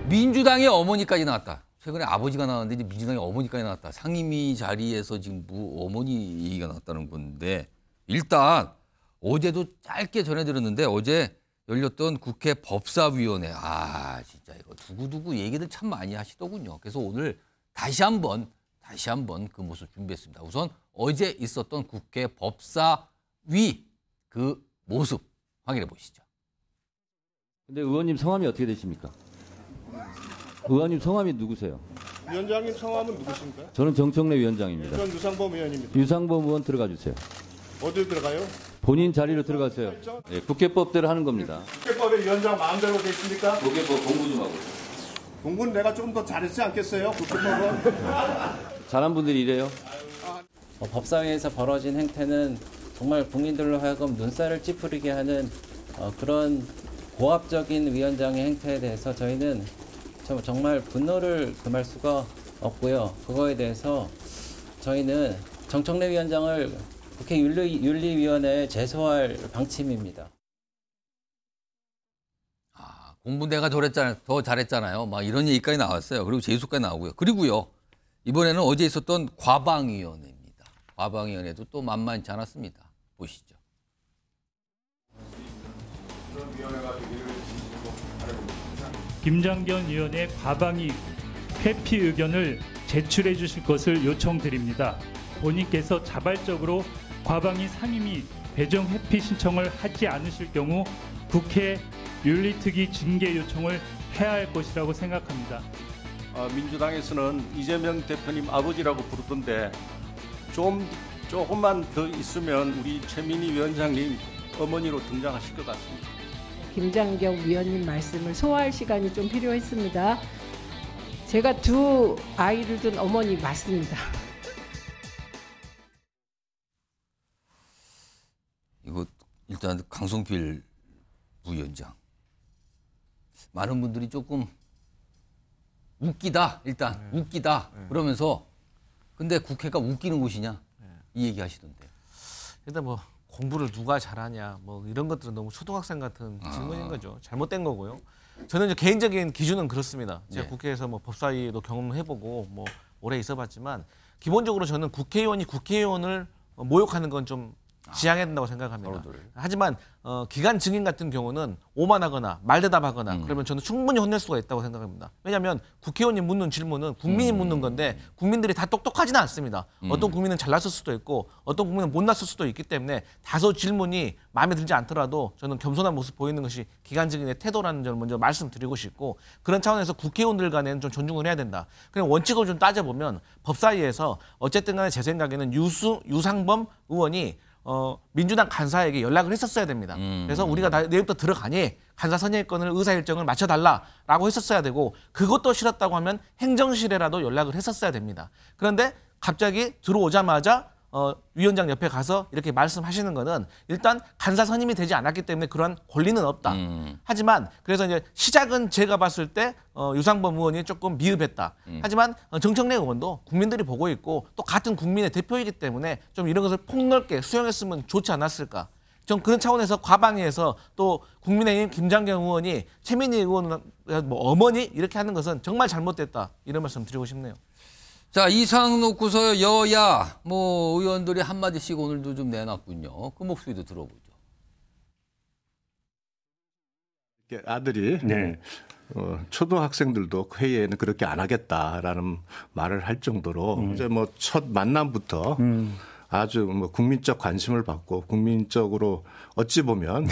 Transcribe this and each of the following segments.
민주당의 어머니까지 나왔다. 최근에 아버지가 나왔는데 이제 민주당의 어머니까지 나왔다. 상임위 자리에서 지금 어머니 얘기가 나왔다는 건데 일단 어제도 짧게 전해드렸는데 어제 열렸던 국회 법사위원회. 진짜 이거 두고두고 얘기들 참 많이 하시더군요. 그래서 오늘 다시 한번 그 모습 준비했습니다. 우선 어제 있었던 국회 법사위 그 모습 확인해 보시죠. 근데 의원님 성함이 어떻게 되십니까? 의원님 성함이 누구세요? 위원장님 성함은 누구십니까? 저는 정청래 위원장입니다. 전 유상범 의원입니다. 유상범 의원 들어가 주세요. 어디로 들어가요? 본인 자리로 들어가세요. 네, 국회법대로 하는 겁니다. 국회법에 위원장 마음대로 돼 있습니까? 국회법 공부 좀 하고. 공부는 내가 좀 더 잘했지 않겠어요? 국회법은? 잘한 분들이 이래요. 법사위에서 벌어진 행태는 정말 국민들로 하여금 눈살을 찌푸리게 하는 그런 고압적인 위원장의 행태에 대해서 저희는 정말 분노를 금할 수가 없고요. 그거에 대해서 저희는 정청래 위원장을 국회 윤리위원회에 제소할 방침입니다. 공부 내가 더 잘했잖아요. 막 이런 얘기까지 나왔어요. 그리고 제소까지 나오고요. 그리고요. 이번에는 어제 있었던 과방위원회입니다. 과방위원회도 또 만만치 않았습니다. 보시죠. 김장견 위원의 과방위 회피 의견을 제출해 주실 것을 요청드립니다. 본인께서 자발적으로 과방위 상임위 배정 회피 신청을 하지 않으실 경우 국회 윤리특위 징계 요청을 해야 할 것이라고 생각합니다. 민주당에서는 이재명 대표님 아버지라고 부르던데 조금만 더 있으면 우리 최민희 위원장님 어머니로 등장하실 것 같습니다. 김장경 위원님 말씀을 소화할 시간이 좀 필요했습니다. 제가 두 아이를 둔 어머니 맞습니다. 이거 일단 강성필 부위원장. 많은 분들이 조금 웃기다. 일단 웃기다. 그러면서 근데 국회가 웃기는 곳이냐 이 얘기 하시던데. 일단 뭐 공부를 누가 잘하냐 뭐 이런 것들은 너무 초등학생 같은 질문인 거죠. 잘못된 거고요. 저는 이제 개인적인 기준은 그렇습니다. 제가 국회에서 뭐 법사위도 경험해보고 뭐 오래 있어봤지만 기본적으로 저는 국회의원이 국회의원을 모욕하는 건 좀 지양해야 된다고 생각합니다. 하지만 기간 증인 같은 경우는 오만하거나 말대답하거나 그러면 저는 충분히 혼낼 수가 있다고 생각합니다. 왜냐하면 국회의원이 묻는 질문은 국민이 묻는 건데 국민들이 다 똑똑하지는 않습니다. 어떤 국민은 잘났을 수도 있고 어떤 국민은 못났을 수도 있기 때문에 다소 질문이 마음에 들지 않더라도 저는 겸손한 모습 보이는 것이 기간 증인의 태도라는 점을 먼저 말씀드리고 싶고 그런 차원에서 국회의원들 간에는 좀 존중을 해야 된다. 그냥 원칙을 좀 따져보면 법사위에서 어쨌든 간에 제 생각에는 유상범 의원이 민주당 간사에게 연락을 했었어야 됩니다. 그래서 우리가 내일부터 들어가니 간사 선임권을 의사 일정을 맞춰달라라고 했었어야 되고 그것도 싫었다고 하면 행정실에라도 연락을 했었어야 됩니다. 그런데 갑자기 들어오자마자 위원장 옆에 가서 이렇게 말씀하시는 거는 일단 간사 선임이 되지 않았기 때문에 그런 권리는 없다. 하지만 그래서 이제 시작은 제가 봤을 때 유상범 의원이 조금 미흡했다. 하지만 정청래 의원도 국민들이 보고 있고 또 같은 국민의 대표이기 때문에 좀 이런 것을 폭넓게 수용했으면 좋지 않았을까. 좀 그런 차원에서 과방위에서 또 국민의힘 김장경 의원이 최민희 의원 뭐 어머니 이렇게 하는 것은 정말 잘못됐다. 이런 말씀 드리고 싶네요. 자, 이상 놓고서 여야 의원들이 한마디씩 오늘도 좀 내놨군요. 그 목소리도 들어보죠. 아들이 초등학생들도 회의에는 그렇게 안 하겠다라는 말을 할 정도로 이제 뭐 첫 만남부터 아주 국민적 관심을 받고 국민적으로 어찌 보면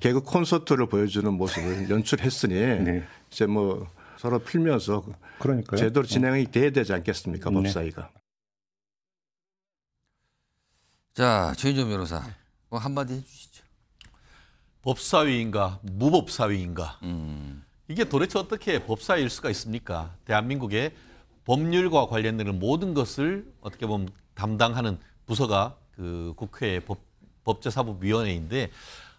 개그 콘서트를 보여주는 모습을 연출했으니 이제 뭐 서로 풀면서 그러니까요. 제대로 진행이 돼야 되지 않겠습니까? 법사위가. 자, 최인정 변호사 한마디 해주시죠. 법사위인가 무법사위인가. 이게 도대체 어떻게 법사위일 수가 있습니까? 대한민국의 법률과 관련되는 모든 것을 어떻게 보면 담당하는 부서가 그 국회 법제사법위원회인데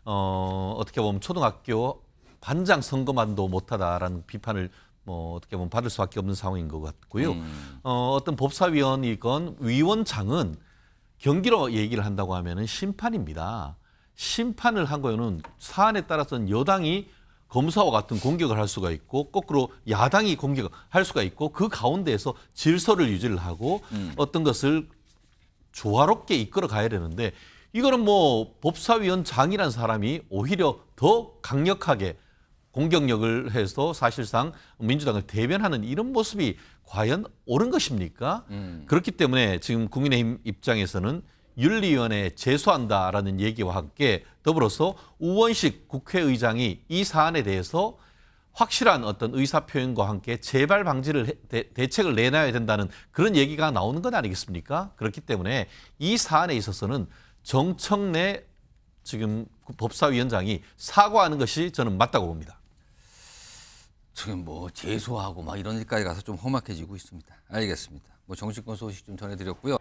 어떻게 보면 초등학교 반장 선거만도 못하다라는 비판을 어떻게 보면 받을 수밖에 없는 상황인 것 같고요. 어떤 법사위원이건 위원장은 경기로 얘기를 한다고 하면은 심판입니다. 심판을 한 거는 사안에 따라서는 여당이 검사와 같은 공격을 할 수가 있고 거꾸로 야당이 공격을 할 수가 있고 그 가운데에서 질서를 유지를 하고 어떤 것을 조화롭게 이끌어 가야 되는데 이거는 뭐 법사위원장이라는 사람이 오히려 더 강력하게 공격력을 해서 사실상 민주당을 대변하는 이런 모습이 과연 옳은 것입니까? 그렇기 때문에 지금 국민의힘 입장에서는 윤리위원회에 제소한다라는 얘기와 함께 더불어서 우원식 국회의장이 이 사안에 대해서 확실한 어떤 의사표현과 함께 재발 방지를 대책을 내놔야 된다는 그런 얘기가 나오는 건 아니겠습니까? 그렇기 때문에 이 사안에 있어서는 정청래 지금 법사위원장이 사과하는 것이 저는 맞다고 봅니다. 지금 뭐 제소하고 막 이런 데까지 가서 좀 험악해지고 있습니다. 알겠습니다. 뭐 정치권 소식 좀 전해드렸고요.